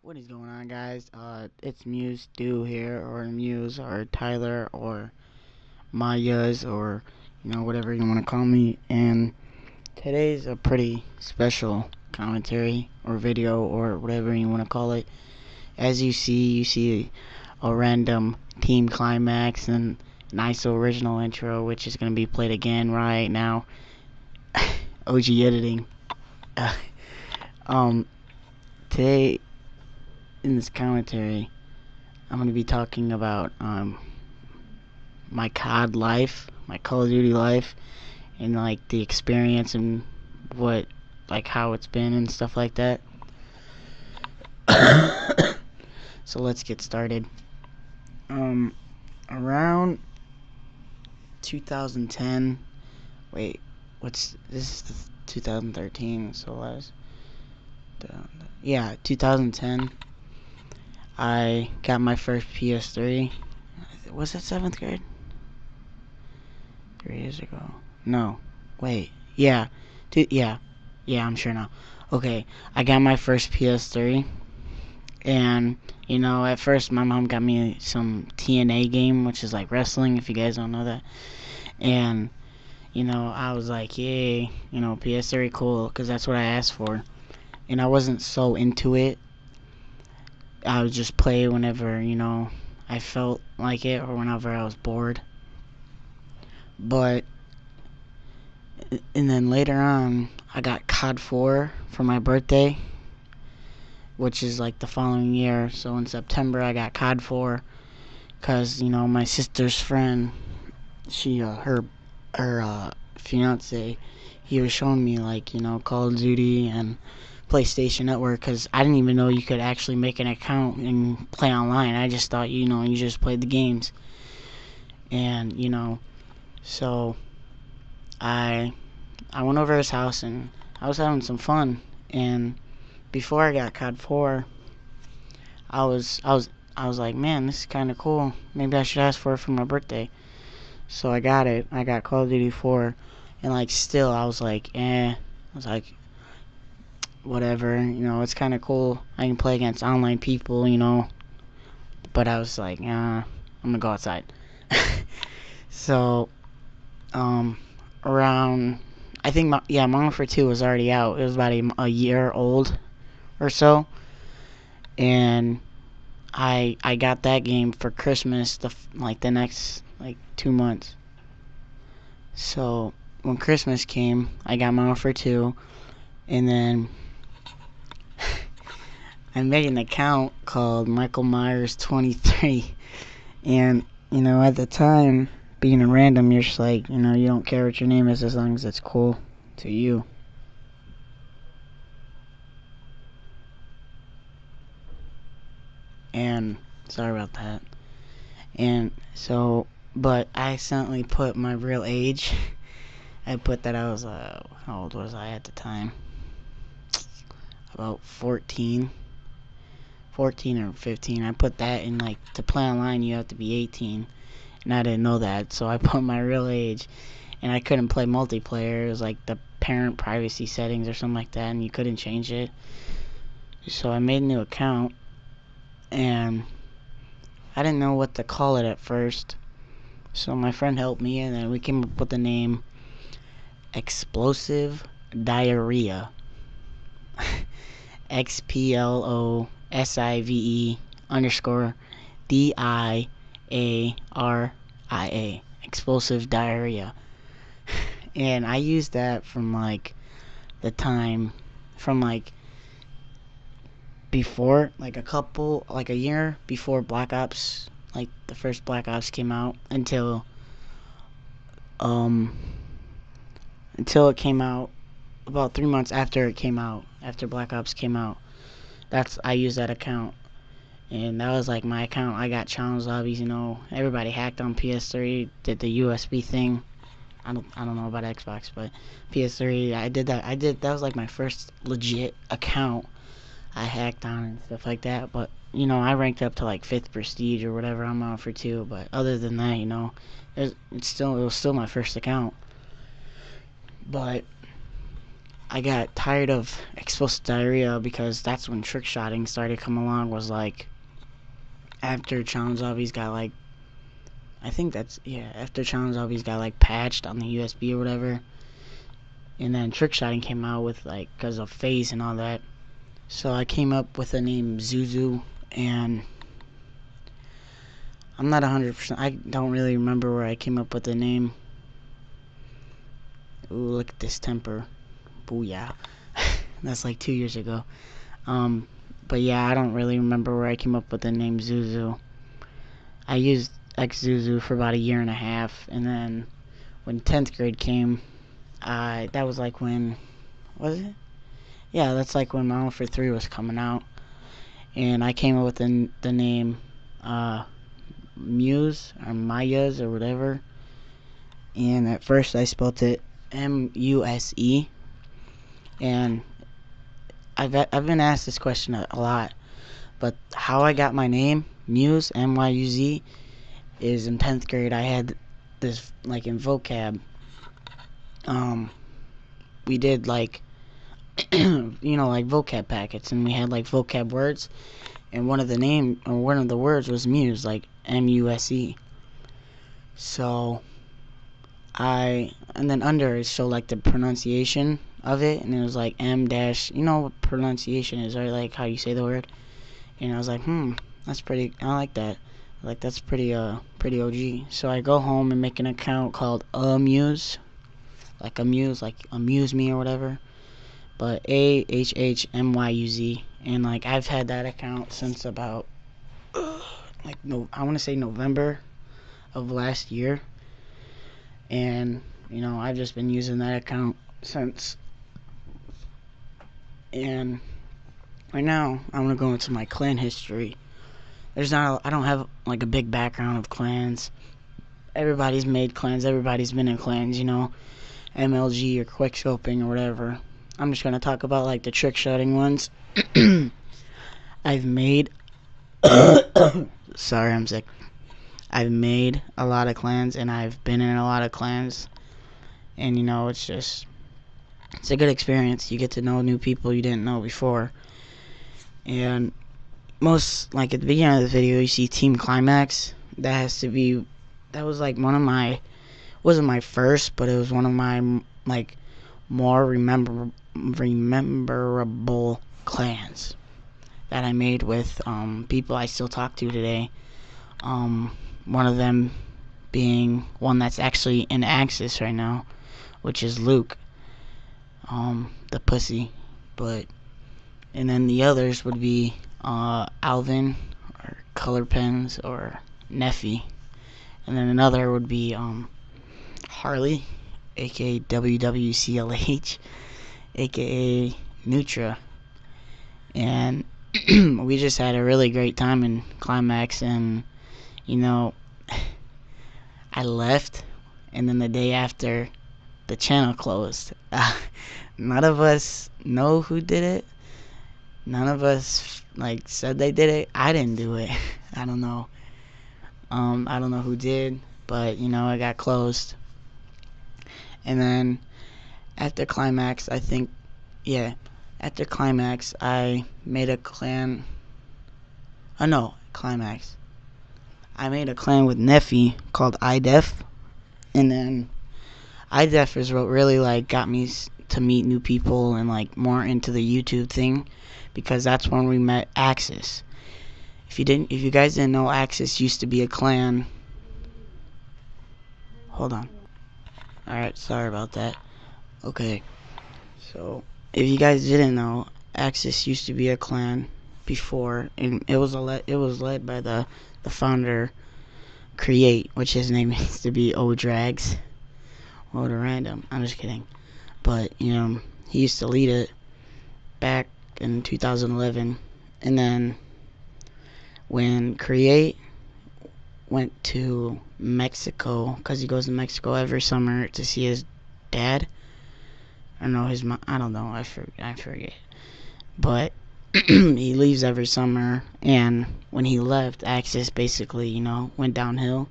What is going on, guys? It's Myuz Do here, or Muse, or Tyler, or Myuz, or whatever you want to call me. And today's a pretty special commentary or video or whatever you want to call it. As you see a random team climax and nice original intro, which is gonna be played again right now. OG editing. Uh, um, Today in this commentary, I'm going to be talking about my COD life, my Call of Duty life, and like the experience and what, like how it's been and stuff like that. So let's get started. Around 2010. Wait, this is 2013. So last, yeah, 2010. I got my first PS3. Was it 7th grade? 3 years ago. No. Wait. Yeah. Yeah, I'm sure now. Okay. I got my first PS3. And, at first my mom got me some TNA game, which is like wrestling, if you guys don't know that. And, I was like, yay, PS3, cool, because that's what I asked for. And I wasn't so into it. I would just play whenever, I felt like it or whenever I was bored. But, and then later on, I got COD 4 for my birthday, which is like the following year. So in September, I got COD 4 because, my sister's friend, her fiance, he was showing me like, Call of Duty and PlayStation Network, because I didn't even know you could actually make an account and play online. I just thought, you just played the games. And, so I went over his house and I was having some fun. And before I got COD 4, I was like, man, this is kind of cool. Maybe I should ask for it for my birthday. So I got it. I got Call of Duty 4, and like still I was like, I was like, whatever, it's kind of cool. I can play against online people, but I was like, I'm gonna go outside. So, around, I think, Modern Warfare 2 was already out. It was about a year old or so, and I got that game for Christmas, the next, 2 months. So, when Christmas came, I got Modern Warfare 2, and then I made an account called Michael Myers 23, and at the time, being a random, you're just like, you don't care what your name is as long as it's cool to you. And sorry about that. And so, but I accidentally put my real age. I put that I was how old was I at the time? About 14 or 15. I put that in, to play online you have to be 18, and I didn't know that, so I put my real age, and I couldn't play multiplayer. It was like the parent privacy settings or something like that, and you couldn't change it. So I made a new account, and I didn't know what to call it at first, so my friend helped me, and then we came up with the name Explosive Diarrhea. XPLOSIVE_DIARIA. Explosive Diarrhea. And I used that from the time from before, a year before Black Ops, the first Black Ops came out, until it came out about 3 months after it came out, after Black Ops came out. I used that account, and that was my account. I got challenge lobbies. Everybody hacked on PS3, did the USB thing. I don't know about Xbox, but PS3, I did that. That was my first legit account I hacked on and stuff like that. But I ranked up to 5th prestige or whatever I'm on for 2. But other than that, it was still my first account. But I got tired of explosive diarrhea because that's when trick shotting started coming along. Was like after challenge zombies got like, I think that's, yeah, after challenge zombies got like patched on the USB or whatever, and then trick shotting came out with like because of phase and all that. So I came up with the name Zuzu, and I'm not 100%. I don't really remember where I came up with the name. Ooh, look at this temper. Booyah. That's like 2 years ago. But yeah, I don't really remember where I came up with the name Zuzu. I used X-Zuzu for about a year and a half, and then when 10th grade came, that was like when, was it? Yeah, that's like when Model for 3 was coming out, and I came up with the name Myuz or Myuz or whatever. And at first I spelled it M-U-S-E, and I've been asked this question a lot, but how I got my name Myuz, M-Y-U-Z, is in 10th grade. I had this like in vocab. We did like like vocab packets, and we had like vocab words, and one of the words was Myuz, like M-U-S-E. So and then under it showed like the pronunciation of it, and it was like M dash, you know what pronunciation is, right? Like how you say the word. And I was like, that's pretty, I like that. Like that's pretty OG. So I go home and make an account called Amuse, like amuse, like amuse me or whatever. But AHHMYUZ, and like I've had that account since about I want to say November of last year, and I've just been using that account since. And right now I'm gonna go into my clan history. I don't have like a big background of clans. Everybody's made clans, everybody's been in clans, MLG or quick scoping or whatever. I'm just gonna talk about like the trick shotting ones. I've made sorry, I'm sick. I've made a lot of clans, and I've been in a lot of clans, and it's a good experience. You get to know new people you didn't know before. And most, like at the beginning of the video, you see Team Climax. That was like one of my, wasn't my first, but it was one of my like more rememberable clans that I made with people I still talk to today. One of them being one that's actually in Axis right now, which is Luke, the pussy. And then the others would be Alvin, or Color Pens, or Neffy. And then another would be Harley, aka WWCLH, aka Nutra. And we just had a really great time in Climax, and I left, and then the day after, the channel closed. None of us know who did it. None of us like said they did it. I didn't do it. I don't know. I don't know who did, but it got closed. And then after Climax, after Climax, I made a clan. Oh no, Climax. I made a clan with Neffy called iDef, and then iDef is what really like got me to meet new people and like more into the YouTube thing, because that's when we met Axis. If you guys didn't know, Axis used to be a clan. Hold on. Alright, sorry about that. Okay, so if you guys didn't know, Axis used to be a clan before, and it was led by the founder, Create, which his name used to be Odrags. What a random. I'm just kidding. But he used to lead it back in 2011, and then when Create went to Mexico, because he goes to Mexico every summer to see his dad, I don't know, his mom, I don't know, I forget, but he leaves every summer, and when he left, Axis basically went downhill,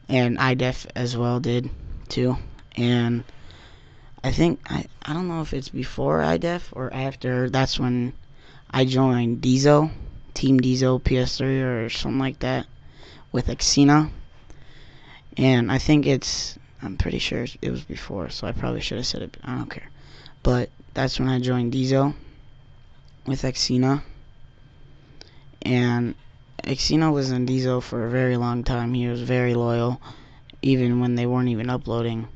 and iDef as well did too. And I don't know if it's before iDef or after. That's when I joined Dizo, Team Dizo PS3 or something like that with Xena. And I'm pretty sure it was before, so I probably should have said it. I don't care. But that's when I joined Dizo with Xena. And Xena was in Dizo for a very long time. He was very loyal, even when they weren't even uploading.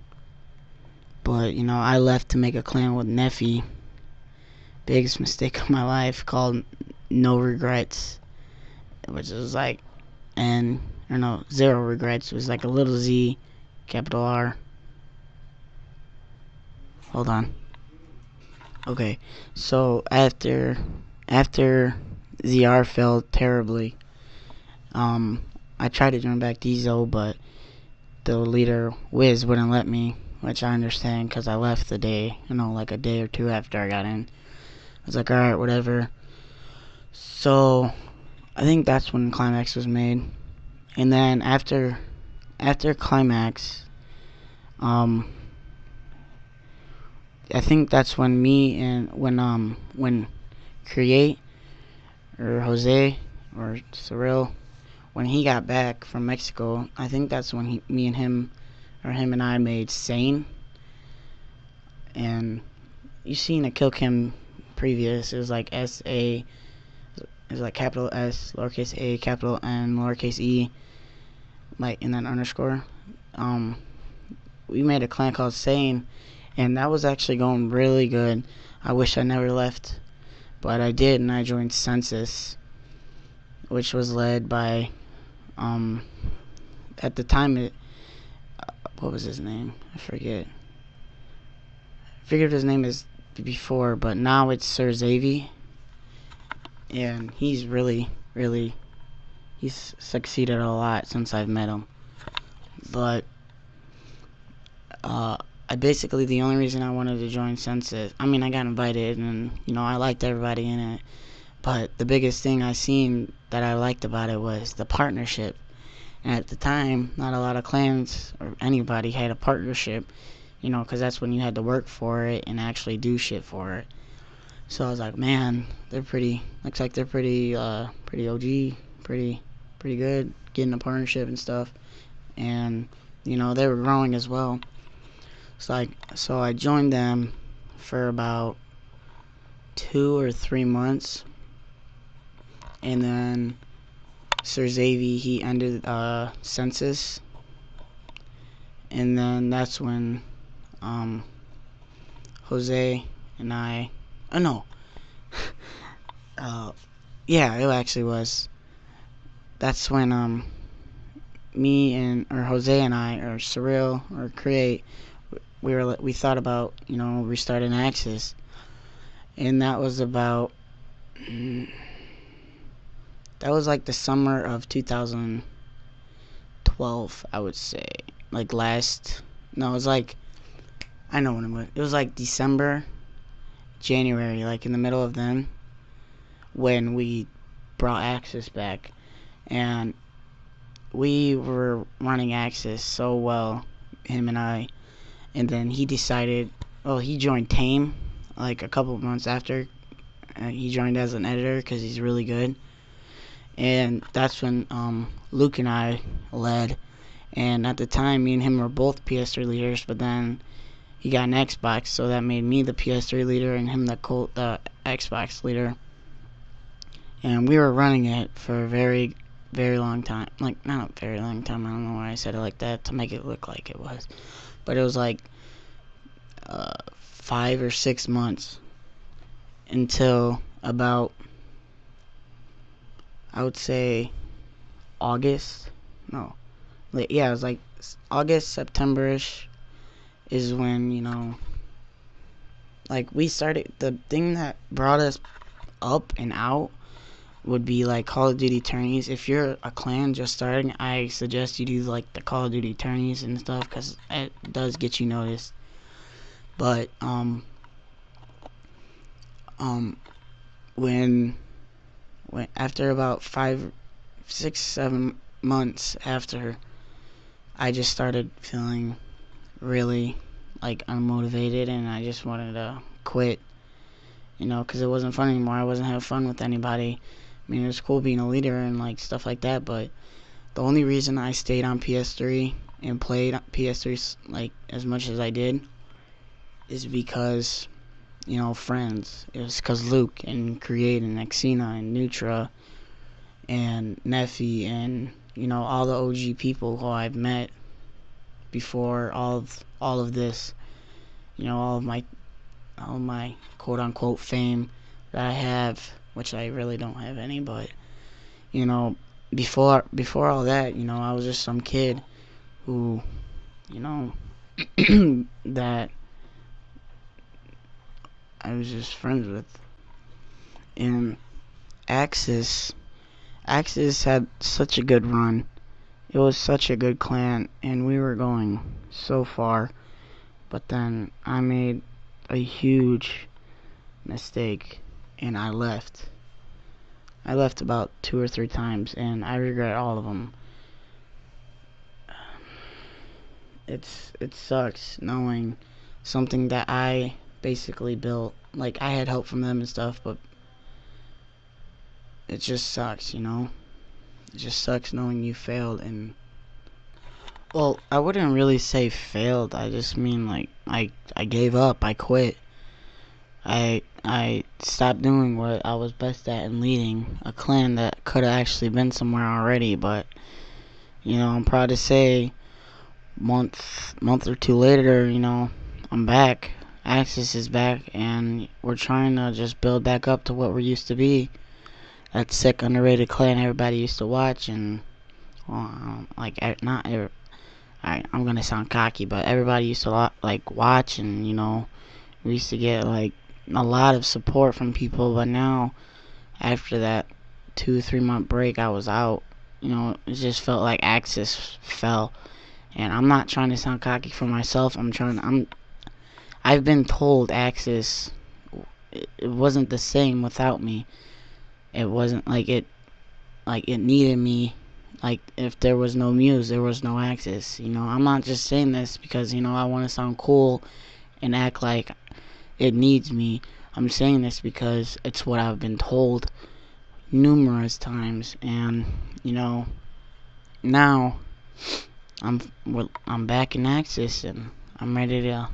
But, I left to make a clan with Neffy. Biggest mistake of my life, called No Regrets, which is like, Zero Regrets. It was like a little Z, capital R. Hold on. Okay, so after ZR failed terribly, I tried to join back Dizo, but the leader Wiz wouldn't let me, which I understand because I left the day, like a day or two after I got in. I was like, alright, whatever. So I think that's when Climax was made. And then after Climax, I think that's when when Create or Jose or Cyril, when he got back from Mexico, I think that's when him and I made Sane. And you seen a Kill Cam previous, it was like S-A, it was like capital S, lowercase a, capital N, lowercase e, like, and then underscore. We made a clan called Sane, and that was actually going really good. I wish I never left, but I did, and I joined Census, which was led by, at the time, what was his name? I figured his name is before, but now it's Sir Xavi, and he's he's succeeded a lot since I've met him. But the only reason I wanted to join Census, I got invited, and I liked everybody in it, but the biggest thing I seen that I liked about it was the partnership. And at the time, not a lot of clans or anybody had a partnership, because that's when you had to work for it and actually do shit for it. So I was like, man, looks like they're pretty OG, pretty good, getting a partnership and stuff. And, they were growing as well. So I joined them for about 2 or 3 months. And then Sir Xavi, he ended Census. And then that's when Jose and I, yeah, it actually was. That's when Jose and I, or Cyril or Create, we thought about restarting Axis, and that was like the summer of 2012, I would say. Like it was like, I know when it was. It was like December, January, like in the middle of then, when we brought Axis back, and we were running Axis so well, him and I, and then he decided, he joined Tame, like a couple of months after. He joined as an editor because he's really good, and that's when Luke and I led. And at the time, me and him were both PS3 leaders, but then he got an Xbox, so that made me the PS3 leader and him the Xbox leader. And we were running it for a very, very long time. Like, not a very long time, I don't know why I said it like that to make it look like it was. But it was like 5 or 6 months until about, I would say, August. No. Yeah, it was like August, September-ish is when, like, we started. The thing that brought us up and out would be like Call of Duty tourneys. If you're a clan just starting, I suggest you do like the Call of Duty tourneys and stuff, because it does get you noticed. But when after about 5, 6, 7 months after, I just started feeling really, like unmotivated, and I just wanted to quit, because it wasn't fun anymore. I wasn't having fun with anybody. I mean, it was cool being a leader and like stuff like that, but the only reason I stayed on PS3 and played PS3 like as much as I did is because, friends. It was because Luke and Create and Xena and Nutra and Neffy and all the OG people who I've met before all of this. All of my quote unquote fame that I have, which I really don't have any, but before all that, I was just some kid who, that I was just friends with. And Axis Axis had such a good run. It was such a good clan, and we were going so far. But then I made a huge mistake, and I left. I left about 2 or 3 times, and I regret all of them. It sucks knowing something that I basically built. Like, I had help from them and stuff, but it just sucks, It just sucks knowing you failed. And well, I wouldn't really say failed. I just mean like I gave up. I quit. I stopped doing what I was best at and leading a clan that could have actually been somewhere already. But I'm proud to say, month or two later, I'm back. Axis is back, and we're trying to just build back up to what we used to be. That sick, underrated clan everybody used to watch, and like not every, I'm gonna sound cocky, but everybody used to like watch, and we used to get like a lot of support from people. But now, after that 2-3 month break, I was out. It just felt like Axis fell, and I'm not trying to sound cocky for myself. I've been told Axis, it wasn't the same without me. It wasn't like it needed me. Like, if there was no Myuz, there was no Axis. I'm not just saying this because I want to sound cool and act like it needs me. I'm saying this because it's what I've been told numerous times, and now I'm back in Axis, and I'm ready to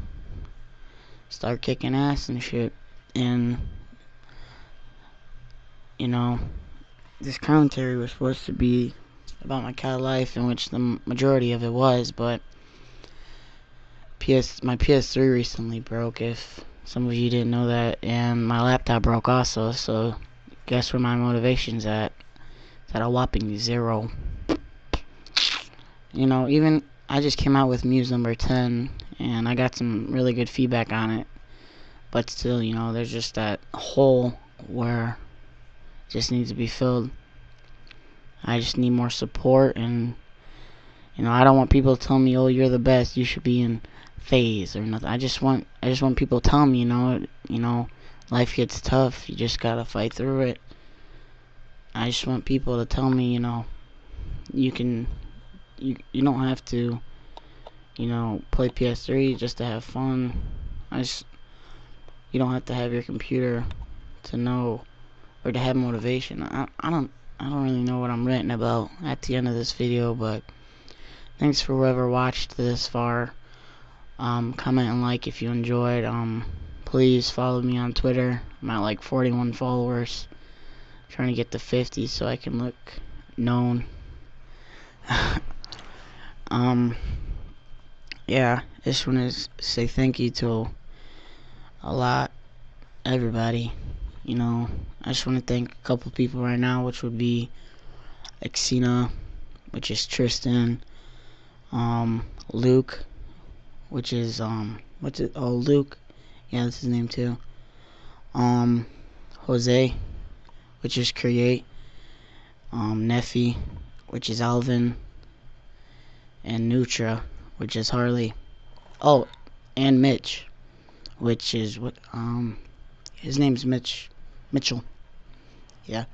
start kicking ass and shit. And this commentary was supposed to be about my COD life, in which the majority of it was, but my PS3 recently broke, if some of you didn't know that, and my laptop broke also, so guess where my motivation's at? It's at a whopping 0. Even I just came out with Myuz number 10, and I got some really good feedback on it, but still, there's just that hole where it just needs to be filled. I just need more support, and I don't want people to tell me, "Oh, you're the best. You should be in phase or nothing." I just want people to tell me, life gets tough. You just gotta fight through it. I just want people to tell me, you can, you don't have to, play PS3 just to have fun. You don't have to have your computer to know or to have motivation. I don't really know what I'm ranting about at the end of this video, but thanks for whoever watched this far. Comment and like if you enjoyed. Please follow me on Twitter. I'm at like 41 followers. Trying to get to 50 so I can look known. Yeah, I just want to say thank you to everybody. I just want to thank a couple people right now, which would be Xena, which is Tristan, Luke, which is Luke, yeah, that's his name too. Jose, which is Create, Neffy, which is Alvin, and Nutra, which is Harley. Oh, and Mitch, which is his name's Mitchell. Yeah.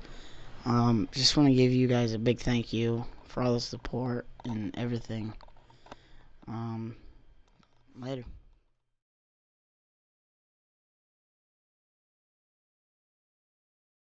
Just want to give you guys a big thank you for all the support and everything. Later.